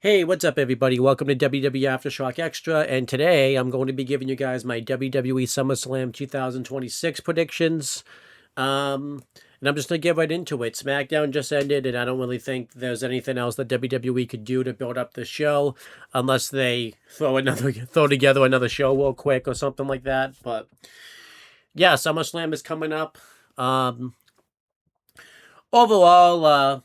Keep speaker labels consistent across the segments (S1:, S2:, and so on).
S1: Hey, what's up, everybody? Welcome to WWE Aftershock Extra, and today I'm going to be giving you guys my WWE Summerslam 2026 predictions. And I'm just going to get right into it. SmackDown just ended, and I don't really think there's anything else that WWE could do to build up the show, unless they throw together another show real quick or something like that. But yeah, SummerSlam is coming up. Um, Overall,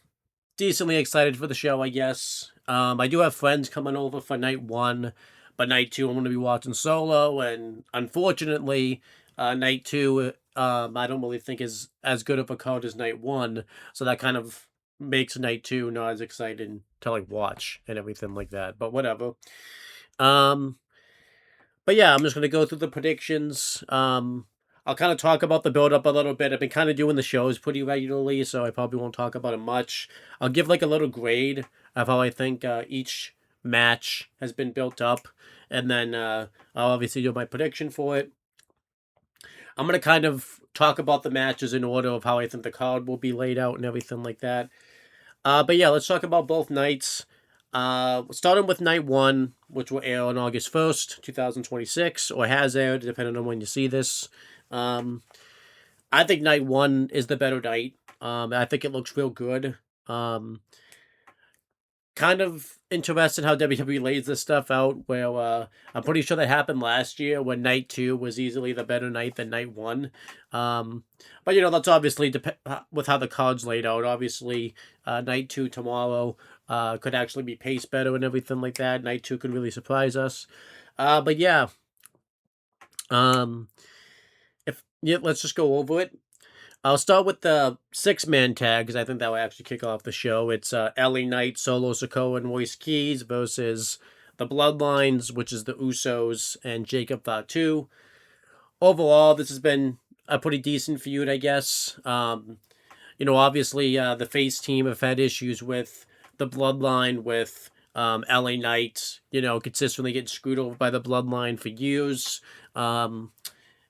S1: decently excited for the show, I guess. I do have friends coming over for night one, but night two I'm going to be watching solo, and unfortunately, night two I don't really think is as good of a card as night one, so that kind of makes night two not as exciting to like watch and everything like that. But whatever. Um, but yeah, I'm just gonna go through the predictions. I'll kind of talk about the build up a little bit. I've been kind of doing the shows pretty regularly, so I probably won't talk about it much. I'll give like a little grade of how I think each match has been built up, and then I'll obviously do my prediction for it. I'm gonna kind of talk about the matches in order of how I think the card will be laid out and everything like that. But yeah, let's talk about both nights. Starting with night one, which will air on August 1st, 2026, or has aired, depending on when you see this. Um, I think night one is the better night. I think it looks real good. Um, Kind of interested how WWE lays this stuff out, where I'm pretty sure that happened last year when night two was easily the better night than night one. Um, but that's obviously with how the cards laid out. Obviously, night two tomorrow could actually be paced better and everything like that. Night two could really surprise us. But yeah, um, if yeah, let's just go over it. I'll start with the six-man tag because I think that will actually kick off the show. It's LA Knight, Solo Sikoa, and Royce Keys versus the Bloodlines, which is the Usos and Jacob Fatu. Overall, this has been a pretty decent feud, I guess. Obviously, the face team have had issues with the Bloodline, with LA Knight, consistently getting screwed over by the Bloodline for years.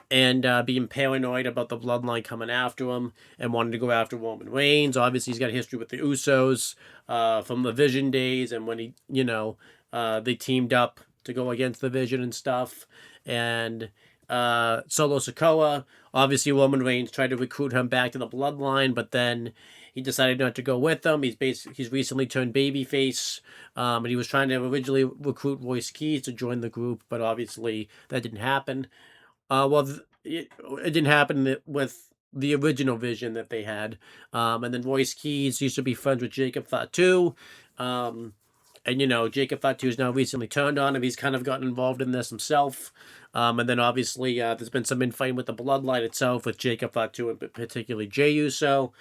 S1: And being paranoid about the bloodline coming after him and wanting to go after Roman Reigns. Obviously, he's got a history with the Usos from the Vision days and when they teamed up to go against the Vision and stuff. And Solo Sikoa, obviously, Roman Reigns tried to recruit him back to the bloodline, but then he decided not to go with them. He's recently turned babyface, and he was trying to originally recruit Royce Keys to join the group, but obviously that didn't happen. It didn't happen with the original vision that they had. And then Royce Keys used to be friends with Jacob Fatu. And Jacob Fatu has now recently turned on him. He's kind of gotten involved in this himself. And then obviously there's been some infighting with the bloodline itself with Jacob Fatu and particularly Jey Uso.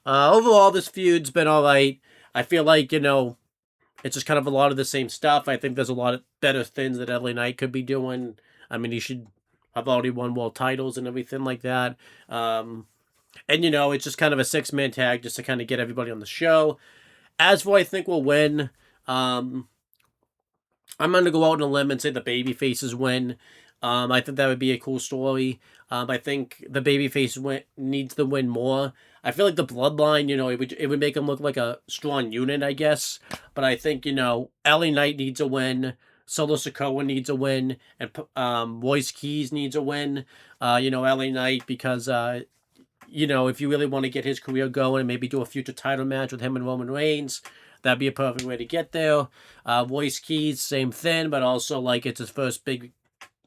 S1: Overall, this feud's been all right. I feel like, it's just kind of a lot of the same stuff. I think there's a lot of better things that LA Knight could be doing. I mean, he should have already won world titles and everything like that. And it's just kind of a six-man tag just to kind of get everybody on the show. As for I think will win, I'm going to go out on a limb and say the baby faces win. I think that would be a cool story. I think the babyface needs to win more. I feel like the bloodline, it would make them look like a strong unit, I guess. But I think LA Knight needs a win. Solo Sikoa needs a win, and Royce Keys needs a win. LA Knight because if you really want to get his career going and maybe do a future title match with him and Roman Reigns, that'd be a perfect way to get there. Royce Keys, same thing, but also like it's his first big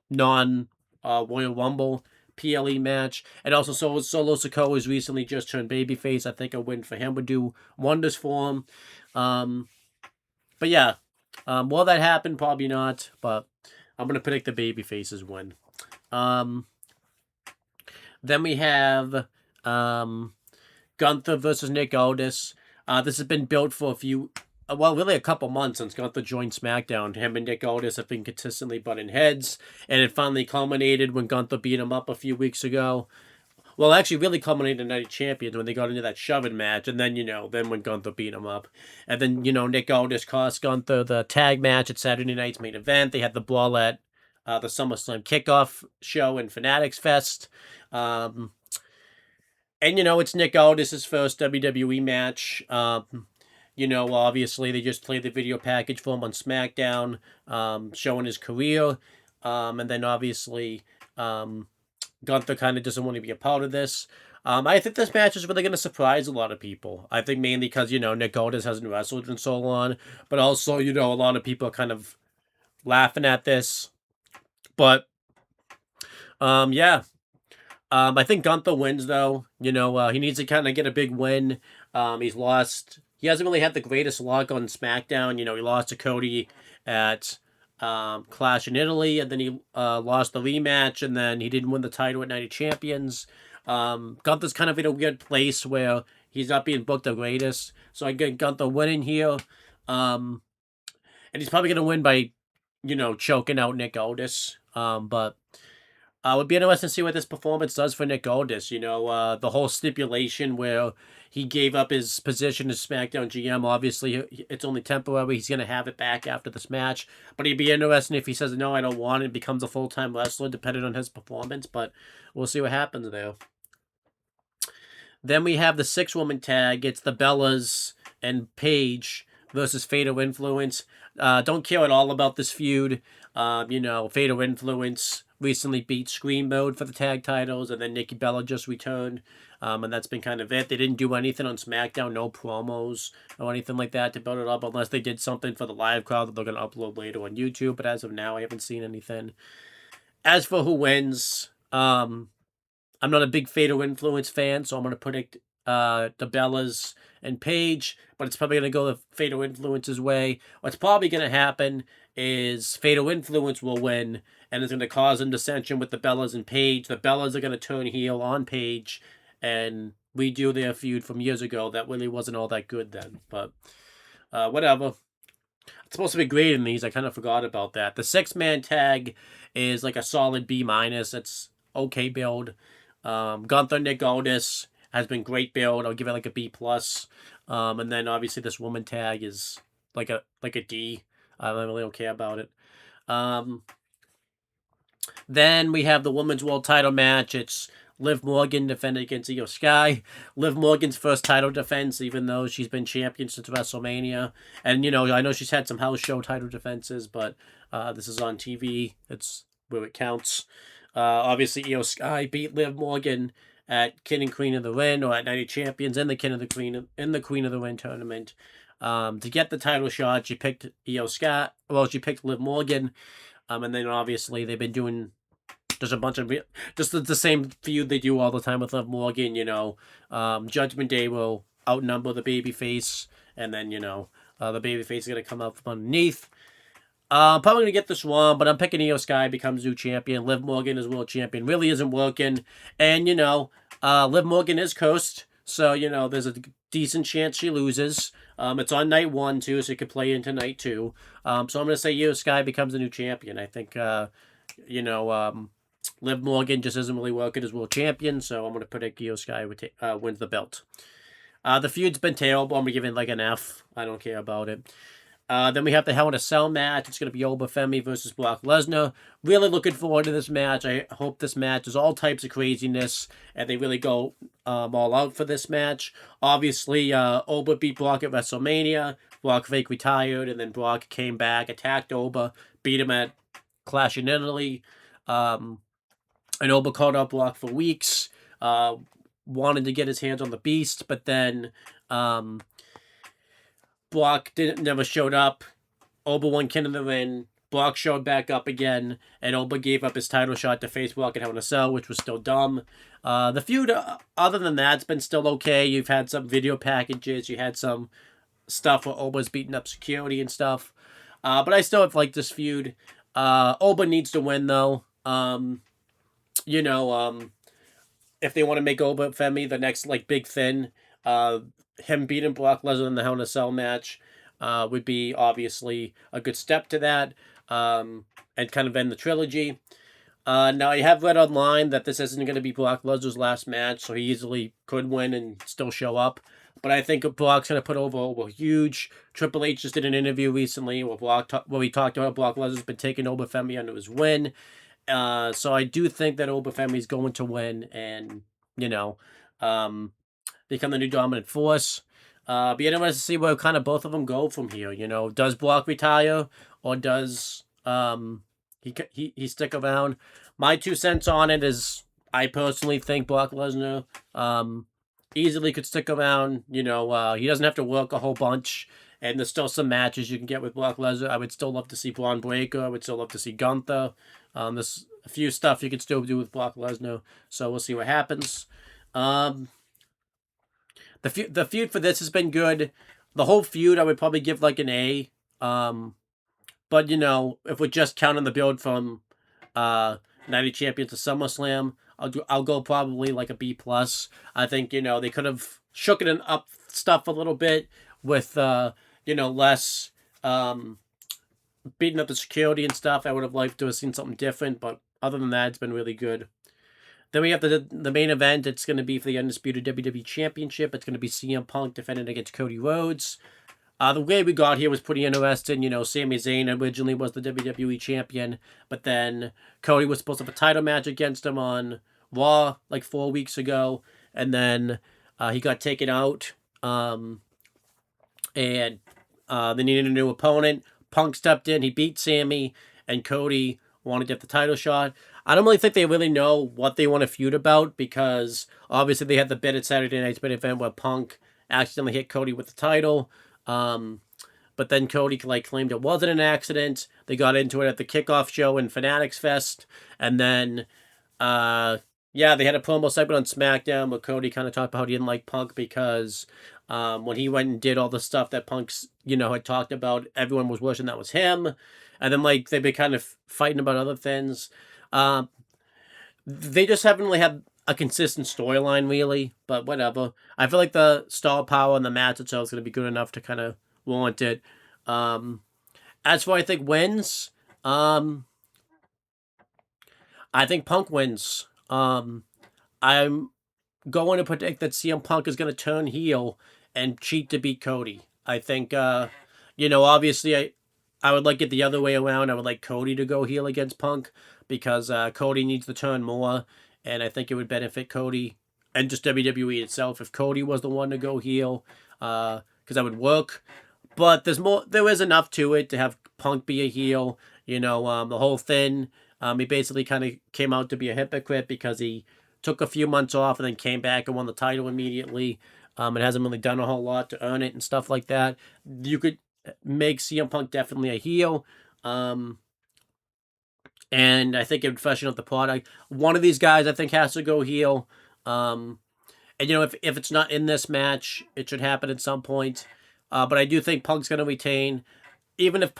S1: non Royal Rumble PLE match. And also Solo Sikoa has recently just turned babyface. I think a win for him would do wonders for him. But yeah, will that happen? Probably not, but I'm going to predict the babyfaces win. Then we have Gunther versus Nick Aldis. This has been built for really a couple months since Gunther joined SmackDown. Him and Nick Aldis have been consistently butting heads, and it finally culminated when Gunther beat him up a few weeks ago. Well, actually, really culminated in Night of Champions when they got into that shoving match, and then then when Gunther beat him up, and then Nick Aldis cost Gunther the tag match at Saturday night's main event. They had the brawl at the SummerSlam kickoff show in Fanatics Fest. And it's Nick Aldis' first WWE match. Obviously they just played the video package for him on SmackDown, showing his career. And then obviously, Gunther kind of doesn't want to be a part of this. I think this match is really going to surprise a lot of people. I think mainly because, Nick Aldis hasn't wrestled in so long, but also, a lot of people are kind of laughing at this. But, yeah. I think Gunther wins, though. He needs to kind of get a big win. He's lost. He hasn't really had the greatest luck on SmackDown. He lost to Cody at Clash in Italy, and then he lost the rematch, and then he didn't win the title at Night of Champions. Gunther's kind of in a weird place where he's not being booked the greatest. So I get Gunther winning here. And he's probably going to win by, choking out Nick Aldis. But it would be interesting to see what this performance does for Nick Aldis. The whole stipulation where he gave up his position as SmackDown GM. Obviously, it's only temporary. He's going to have it back after this match. But it'd be interesting if he says, no, I don't want it, and becomes a full-time wrestler, depending on his performance. But we'll see what happens there. Then we have the 6-woman tag. It's the Bellas and Paige versus Fatal Influence. Don't care at all about this feud. Fatal Influence recently beat Scream Mode for the tag titles, and then Nikki Bella just returned, and that's been kind of it. They didn't do anything on SmackDown, no promos or anything like that to build it up, unless they did something for the live crowd that they're going to upload later on YouTube, but as of now, I haven't seen anything. As for who wins, I'm not a big Fatal Influence fan, so I'm going to predict the Bellas and Paige, but it's probably going to go the Fatal Influence's way. What's probably going to happen is Fatal Influence will win, and it's going to cause a dissension with the Bellas and Paige. The Bellas are going to turn heel on Paige and redo their feud from years ago. That really wasn't all that good then, but whatever. It's supposed to be great in these. I kind of forgot about that. The 6-man tag is like a solid B-. It's okay build. Gunther, Nick Aldis has been great build. I'll give it like a B+. And then obviously this woman tag is like a D. I really don't care about it. Then we have the women's world title match. It's Liv Morgan defending against Io Sky. Liv Morgan's first title defense, even though she's been champion since WrestleMania. And, I know she's had some house show title defenses, but this is on TV. It's where it counts. Obviously, Io Sky beat Liv Morgan at King and Queen of the Ring, or at Night of Champions, and the King of the Queen in the Queen of the Ring tournament. To get the title shot, she picked Io Sky. Well, she picked Liv Morgan. And then obviously they've been doing just a bunch of just the same feud they do all the time with Liv Morgan. Judgment Day will outnumber the babyface, and then the babyface is gonna come up from underneath. Probably gonna get this wrong, but I'm picking Io Sky becomes new champion. Liv Morgan is world champion. Really isn't working, and Liv Morgan is cursed, so there's a decent chance she loses. It's on night 1 too, so it could play into night 2. So I'm gonna say Io Sky becomes the new champion. I think Liv Morgan just isn't really working as world champion, so I'm gonna predict Io Sky wins the belt. The feud's been terrible. I'm gonna give it like an F. I don't care about it. Then we have the Hell in a Cell match. It's going to be Obafemi versus Brock Lesnar. Really looking forward to this match. I hope this match is all types of craziness, and they really go all out for this match. Obviously, Oba beat Brock at WrestleMania. Brock fake retired, and then Brock came back, attacked Oba, beat him at Clash in Italy. And Oba called out Brock for weeks. Wanted to get his hands on the Beast, but then Brock never showed up. Oba won King of the Ring. Brock showed back up again, and Oba gave up his title shot to face Brock at Hell in a Cell, which was still dumb. The feud, other than that, it's been still okay. You've had some video packages. You had some stuff where Oba's beating up security and stuff. But I still have liked this feud. Oba needs to win, though. If they want to make Obafemi the next big thing, him beating Brock Lesnar in the Hell in a Cell match would be obviously a good step to that, and kind of end the trilogy. Now, I have read online that this isn't going to be Brock Lesnar's last match, so he easily could win and still show up. But I think Brock's going to put over huge. Triple H just did an interview recently where he talked about Brock Lesnar's been taking Obafemi under his win. So I do think that Obafemi is going to win and, become the new dominant force. Be interested to see where kind of both of them go from here. Does Brock retire or does he stick around? My 2 cents on it is I personally think Brock Lesnar easily could stick around. He doesn't have to work a whole bunch, and there's still some matches you can get with Brock Lesnar. I would still love to see Braun Breaker. I would still love to see Gunther. There's a few stuff you could still do with Brock Lesnar, so we'll see what happens. Um, the feud for this has been good. The whole feud I would probably give like an A. But if we're just counting the build from Night of Champions to SummerSlam, I'll go probably like a B plus. I think they could have shooken up stuff a little bit with less beating up the security and stuff. I would have liked to have seen something different, but other than that, it's been really good. Then we have the main event. It's going to be for the Undisputed WWE Championship. It's going to be CM Punk defending against Cody Rhodes. The way we got here was pretty interesting. Sami Zayn originally was the WWE champion, but then Cody was supposed to have a title match against him on Raw like 4 weeks ago, and then he got taken out, and they needed a new opponent. Punk stepped in, he beat Sami, and Cody wanted to get the title shot. I don't really think they really know what they want to feud about, because obviously they had the bit at Saturday Night's main event where Punk accidentally hit Cody with the title. But then Cody claimed it wasn't an accident. They got into it at the kickoff show in Fanatics Fest, and then they had a promo segment on SmackDown where Cody kind of talked about how he didn't like Punk because when he went and did all the stuff that Punk's had talked about, everyone was wishing that was him, and then they've been kind of fighting about other things. They just haven't really had a consistent storyline, really, but whatever. I feel like the star power and the match itself is going to be good enough to kind of warrant it. As for I think wins, I think Punk wins. I'm going to predict that CM Punk is going to turn heel and cheat to beat Cody. I think, obviously I would like it the other way around. I would like Cody to go heel against Punk because Cody needs to turn more, and I think it would benefit Cody and just WWE itself if Cody was the one to go heel, because that would work. But there is enough to it to have Punk be a heel. The whole thing. He basically kind of came out to be a hypocrite because he took a few months off and then came back and won the title immediately. It hasn't really done a whole lot to earn it and stuff like that. You could make CM Punk definitely a heel. And I think it would freshen up the product. One of these guys, I think, has to go heel. And if it's not in this match, it should happen at some point. But I do think Punk's going to retain. Even if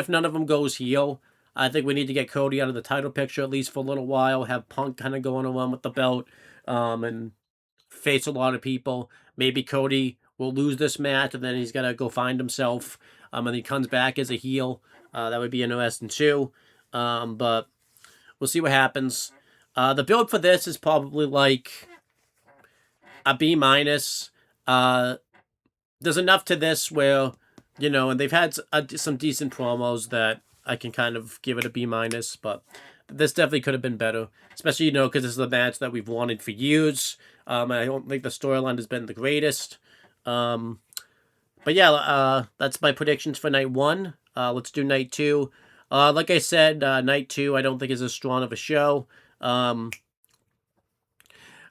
S1: none of them goes heel, I think we need to get Cody out of the title picture at least for a little while. Have Punk kind of going around with the belt, and face a lot of people. Maybe Cody will lose this match, and then he's gonna go find himself. And he comes back as a heel. That would be interesting too. But we'll see what happens. The build for this is probably like a B minus. There's enough to this where, and they've had some decent promos that I can kind of give it a B minus, but this definitely could have been better, especially, because this is a match that we've wanted for years. I don't think the storyline has been the greatest. But yeah, that's my predictions for night 1. Let's do night 2. Like I said, night 2 I don't think is as strong of a show. But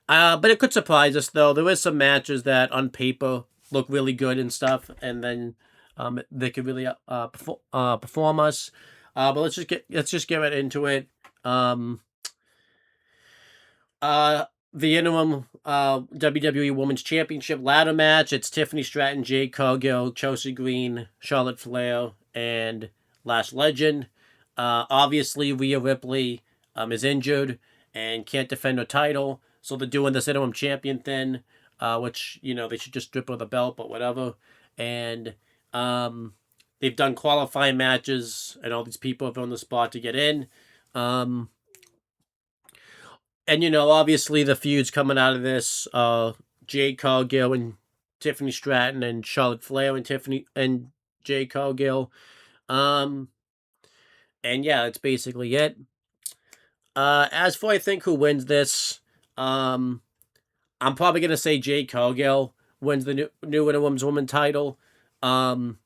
S1: it could surprise us, though. There is some matches that on paper look really good and stuff, and then they could really perform us. But let's just get right into it. The interim WWE Women's Championship ladder match. It's Tiffany Stratton, Jade Cargill, Chelsea Green, Charlotte Flair, and Lash Legend. Obviously, Rhea Ripley is injured and can't defend her title, so they're doing this interim champion thing, which, they should just strip her the belt, but whatever. And they've done qualifying matches, and all these people have on the spot to get in. And, obviously the feuds coming out of this, Jade Cargill and Tiffany Stratton, and Charlotte Flair and Tiffany and Jade Cargill. And yeah, that's basically it. As for I think who wins this, I'm probably going to say Jade Cargill, wins the new interim woman title. Um,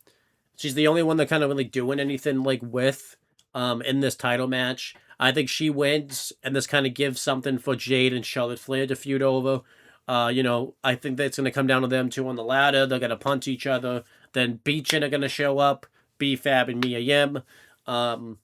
S1: she's the only one that kind of really doing anything like with in this title match. I think she wins, and this kind of gives something for Jade and Charlotte Flair to feud over. I think that's going to come down to them two on the ladder. They're going to punch each other. Then Beechin are going to show up, B-Fab and Mia Yim, and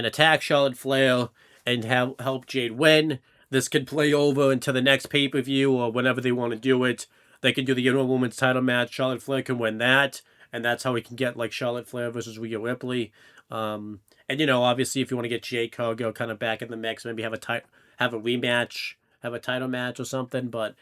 S1: attack Charlotte Flair and help Jade win. This could play over into the next pay-per-view or whenever they want to do it. They can do the United Women's title match. Charlotte Flair can win that, and that's how we can get like Charlotte Flair versus Rhea Ripley. And obviously, if you want to get Jade Cargill kind of back in the mix, maybe have a rematch, have a title match or something. But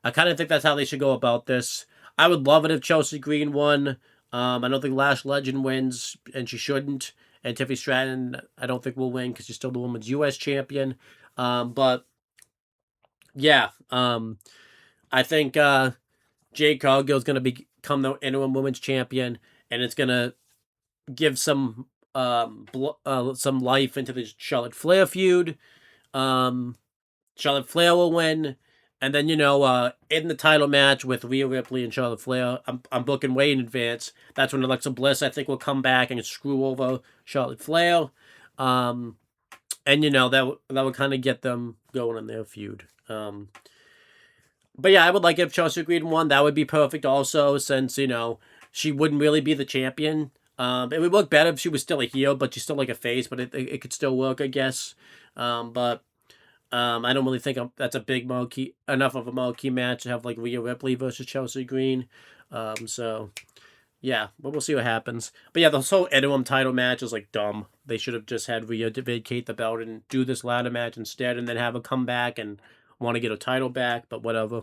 S1: I kind of think that's how they should go about this. I would love it if Chelsea Green won. I don't think Lash Legend wins, and she shouldn't. And Tiffany Stratton, I don't think will win because she's still the women's U.S. champion. But yeah, I think Jade Cargill is going to become the interim women's champion, and it's going to give some life into the Charlotte Flair feud. Charlotte Flair will win, and then in the title match with Rhea Ripley and Charlotte Flair, I'm booking way in advance. That's when Alexa Bliss I think will come back and screw over Charlotte Flair. And that would kind of get them going in their feud. But yeah, I would like if Chelsea Green won. That would be perfect also, since she wouldn't really be the champion. It would work better if she was still a heel, but she's still like a face. But it could still work, I guess. But I don't really think that's a big enough of a marquee match to have like Rhea Ripley versus Chelsea Green. So yeah, but we'll see what happens. But yeah, the whole interim title match is like dumb. They should have just had Rhea vacate the belt and do this ladder match instead, and then have her come back and want to get a title back. But whatever.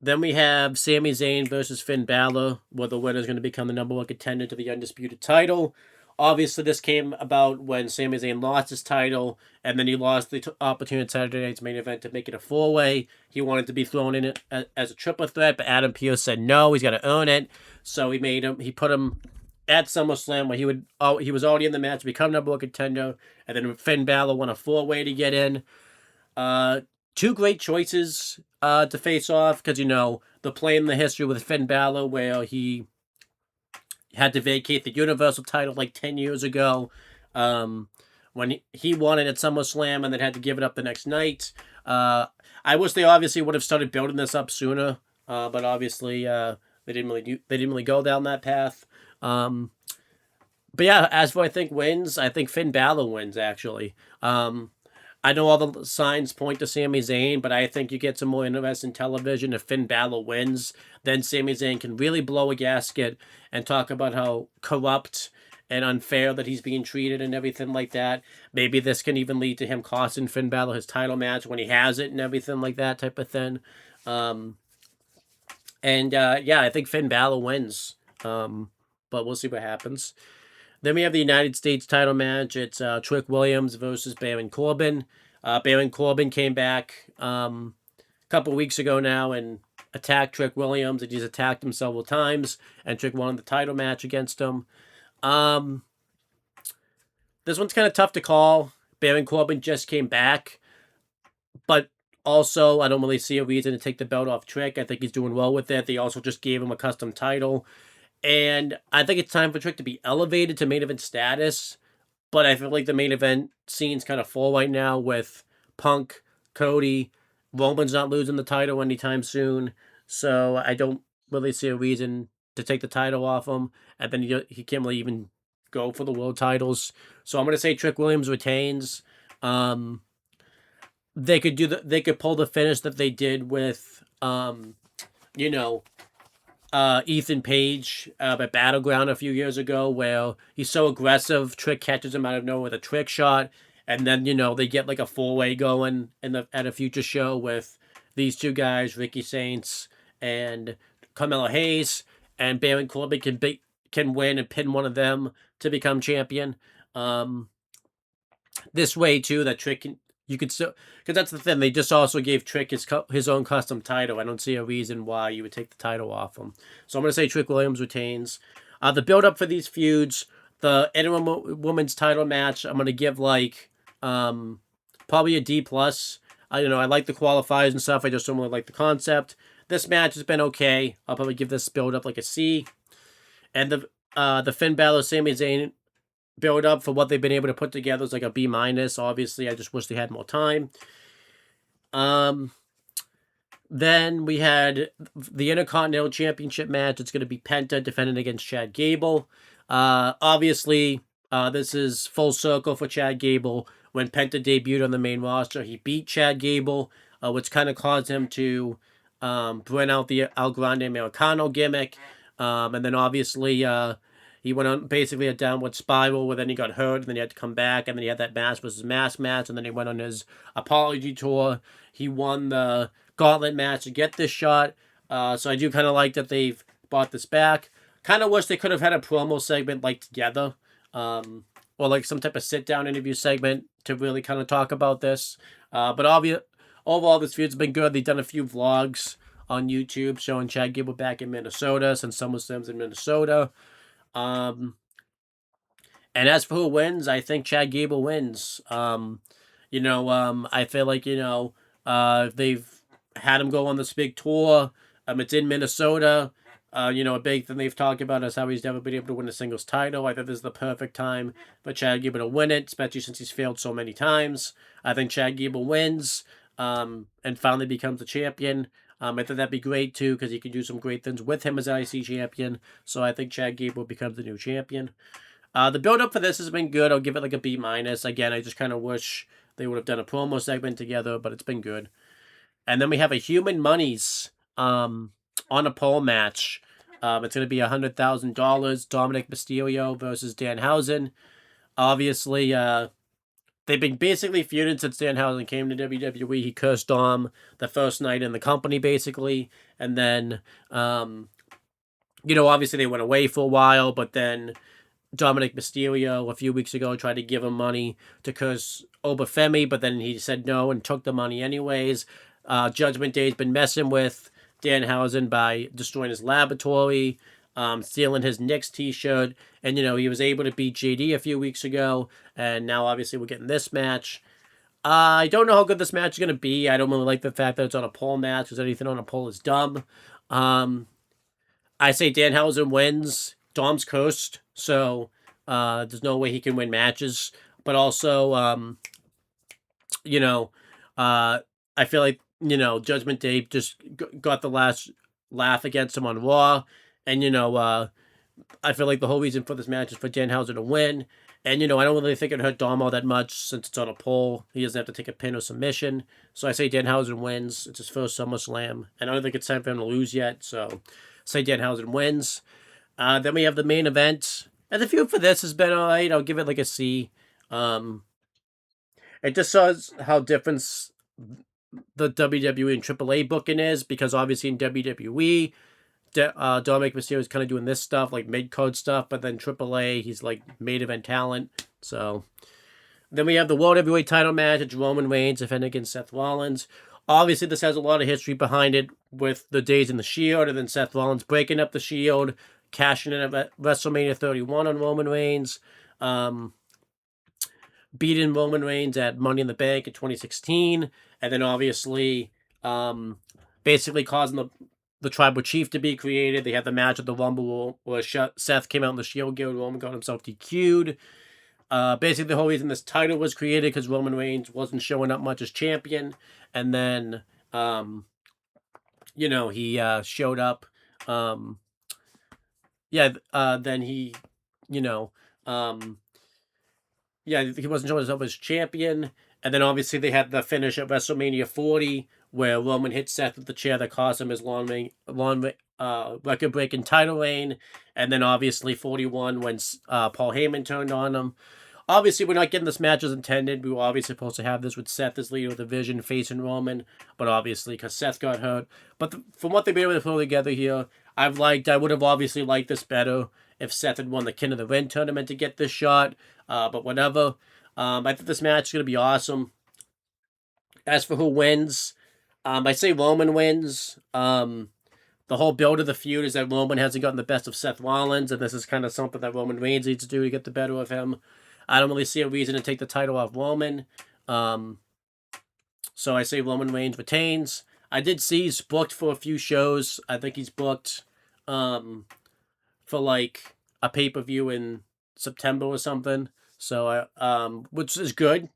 S1: Then we have Sami Zayn versus Finn Balor, where the winner is going to become the number one contender to the Undisputed title. Obviously, this came about when Sami Zayn lost his title, and then he lost the opportunity at Saturday Night's Main Event to make it a four-way. He wanted to be thrown in it as a triple threat, but Adam Pearce said no, he's got to earn it. So he put him at SummerSlam, where he was already in the match to become number one contender, and then Finn Balor won a four-way to get in. Two great choices to face off, because the play in the history with Finn Balor where he had to vacate the Universal title like 10 years ago, when he won it at SummerSlam and then had to give it up the next night. I wish they obviously would have started building this up sooner, but obviously they didn't really go down that path. But yeah, as for I think Finn Balor wins actually. I know all the signs point to Sami Zayn, but I think you get some more interesting television if Finn Balor wins. Then Sami Zayn can really blow a gasket and talk about how corrupt and unfair that he's being treated and everything like that. Maybe this can even lead to him costing Finn Balor his title match when he has it and everything like that type of thing. I think Finn Balor wins. But we'll see what happens. Then we have the United States title match. It's Trick Williams versus Baron Corbin. Baron Corbin came back a couple weeks ago now and attacked Trick Williams, and he's attacked him several times, and Trick won the title match against him. This one's kind of tough to call. Baron Corbin just came back, but also I don't really see a reason to take the belt off Trick. I think he's doing well with it. They also just gave him a custom title. And I think it's time for Trick to be elevated to main event status. But I feel like the main event scene's kind of full right now with Punk, Cody. Roman's not losing the title anytime soon. So I don't really see a reason to take the title off him. And then he can't really even go for the world titles. So I'm going to say Trick Williams retains. They could pull the finish that they did with, Ethan Page at Battleground a few years ago, where he's so aggressive, Trick catches him out of nowhere with a trick shot, and then they get like a four-way going at a future show with these two guys, Ricky Saints and Carmelo Hayes, and Baron Corbin can win and pin one of them to become champion. This way too, that Trick you could still, because that's the thing. They just also gave Trick his own custom title. I don't see a reason why you would take the title off him. So I'm going to say Trick Williams retains. The build up for these feuds, the interim women's title match, I'm going to give probably a D+. I like the qualifiers and stuff. I just don't really like the concept. This match has been okay. I'll probably give this build up like a C. And the Finn Balor Sami Zayn build up for what they've been able to put together is like a B minus. Obviously, I just wish they had more time. Then we had the Intercontinental Championship match. It's going to be Penta defending against Chad Gable. Obviously, this is full circle for Chad Gable. When Penta debuted on the main roster, he beat Chad Gable, which kind of caused him to bring out the El Grande Americano gimmick. And then obviously he went on basically a downward spiral where then he got hurt and then he had to come back. And then he had that mask versus mask match. And then he went on his apology tour. He won the gauntlet match to get this shot. So I do kind of like that they've brought this back. Kind of wish they could have had a promo segment like together. Or like some type of sit-down interview segment to really kind of talk about this. But overall, this feud's been good. They've done a few vlogs on YouTube showing Chad Gable back in Minnesota since Summerslam's in Minnesota. And as for who wins, I think Chad Gable wins. I feel like, they've had him go on this big tour. It's in Minnesota. A big thing they've talked about is how he's never been able to win a singles title. I think this is the perfect time for Chad Gable to win it, especially since he's failed so many times. I think Chad Gable wins and finally becomes the champion. I think that'd be great too because he can do some great things with him as IC champion. So I think Chad Gable becomes the new champion. The build-up for this has been good. I'll give it like a B minus. Again, I just kind of wish they would have done a promo segment together, but it's been good. And then we have a Human Monies on a pole match. It's going to be $100,000. Dominic Mysterio versus Danhausen. Obviously, they've been basically feuding since Danhausen came to WWE. He cursed Dom the first night in the company, basically. And then, obviously they went away for a while, but then Dominic Mysterio a few weeks ago tried to give him money to curse Obafemi, but then he said no and took the money anyways. Judgment Day's been messing with Danhausen by destroying his laboratory, stealing his Knicks t-shirt, and he was able to beat JD a few weeks ago, and now obviously we're getting this match. I don't know how good this match is going to be. I don't really like the fact that it's on a pole match, because anything on a pole is dumb. I say Danhausen wins. Dom's cursed, so there's no way he can win matches. But also, I feel like, Judgment Day just got the last laugh against him on Raw. And, I feel like the whole reason for this match is for Danhausen to win. And, I don't really think it hurt Dom all that much since it's on a pole. He doesn't have to take a pin or submission. So I say Danhausen wins. It's his first SummerSlam. And I don't think it's time for him to lose yet. So I say Danhausen wins. Then we have the main event. And the feud for this has been alright. I'll give it like a C. It just shows how different the WWE and AAA booking is, because obviously in WWE, Dominic Mysterio is kind of doing this stuff, like mid-card stuff, but then AAA, he's like main event talent. So then we have the World Heavyweight title match. It's Roman Reigns defending against Seth Rollins. Obviously, this has a lot of history behind it with the days in the Shield, and then Seth Rollins breaking up the Shield, cashing in at WrestleMania 31 on Roman Reigns, beating Roman Reigns at Money in the Bank in 2016, and then obviously basically causing the Tribal Chief to be created. They had the match at the Rumble where Seth came out in the Shield gear, Roman got himself DQ'd. Basically, the whole reason this title was created because Roman Reigns wasn't showing up much as champion, and then he showed up. Then he, he wasn't showing himself as champion. And then obviously they had the finish at WrestleMania 40 where Roman hit Seth with the chair that cost him his long record-breaking title reign. And then obviously 41 when Paul Heyman turned on him. Obviously, we're not getting this match as intended. We were obviously supposed to have this with Seth as leader of the division facing Roman, but obviously because Seth got hurt. But from what they've been able to pull together here, I would have obviously liked this better if Seth had won the King of the Ring tournament to get this shot. But whatever. I think this match is going to be awesome. As for who wins, I say Roman wins. The whole build of the feud is that Roman hasn't gotten the best of Seth Rollins, and this is kind of something that Roman Reigns needs to do to get the better of him. I don't really see a reason to take the title off Roman. So I say Roman Reigns retains. I did see he's booked for a few shows. I think he's booked um, for like a pay per view in September or something. So which is good,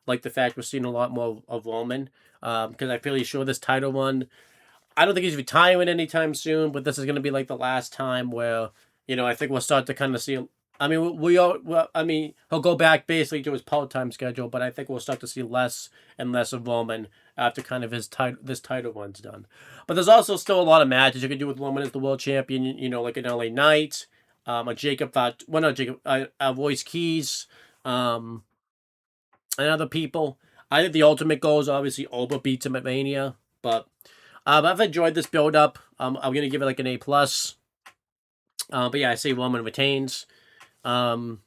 S1: like the fact we're seeing a lot more of Roman. Because I'm fairly sure this title run, I don't think he's retiring anytime soon, but this is going to be like the last time where, I think we'll start to kind of see. I mean, I mean, he'll go back basically to his part-time schedule, but I think we'll start to see less and less of Roman after kind of this title run's done. But there's also still a lot of matches you can do with Roman as the world champion. Like an LA Knight, a Jacob, well, not Jacob, Royce Keys, um, and other people. I think the ultimate goal is obviously Oba beats him at Mania, but I've enjoyed this build up. I'm gonna give it like an A+. But yeah, I say Roman retains. Um,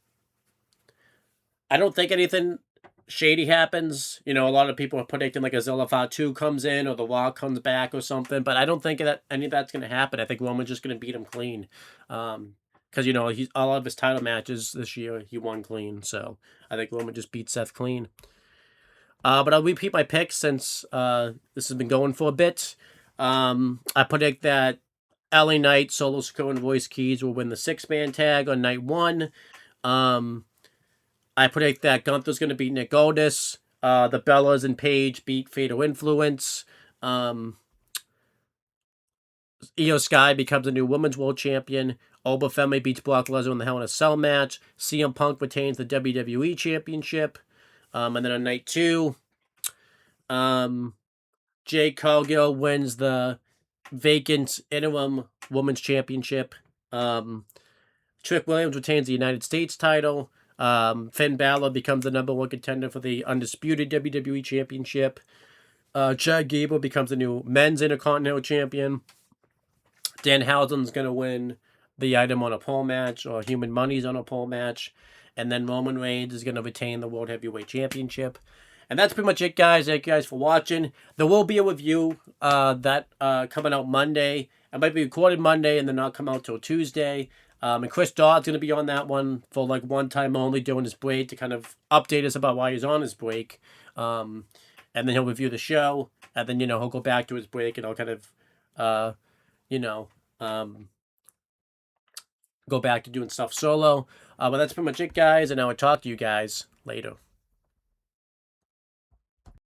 S1: I don't think anything shady happens. A lot of people are predicting like a Zillafat 2 comes in or the Rock comes back or something, but I don't think that any of that's gonna happen. I think Roman's just gonna beat him clean. Because he's all of his title matches this year he won clean, so I think Roman just beats Seth clean. But I'll repeat my picks since this has been going for a bit. I predict that LA Knight, Solo Sikoa, and Royce Keys will win the 6-man tag on night 1. Um, I predict that Gunther's going to beat Nick Aldis. The Bellas and Paige beat Fatal Influence. Io Sky becomes the new Women's World Champion. Oba Femi beats Brock Lesnar in the Hell in a Cell match. CM Punk retains the WWE Championship. And then on night 2, Jade Cargill wins the vacant interim women's championship. Trick Williams retains the United States title. Finn Balor becomes the #1 contender for the undisputed WWE championship. Chad Gable becomes the new men's intercontinental champion. Danhausen's going to win the item on a pole match, or Human Money's on a pole match. And then Roman Reigns is going to retain the World Heavyweight Championship. And that's pretty much it, guys. Thank you guys for watching. There will be a review that coming out Monday. It might be recorded Monday and then not come out till Tuesday. And Chris Dodd's going to be on that one for like one time only during his break to kind of update us about why he's on his break. And then he'll review the show. And then, he'll go back to his break and I'll kind of, go back to doing stuff solo. But that's pretty much it, guys. And I will talk to you guys later.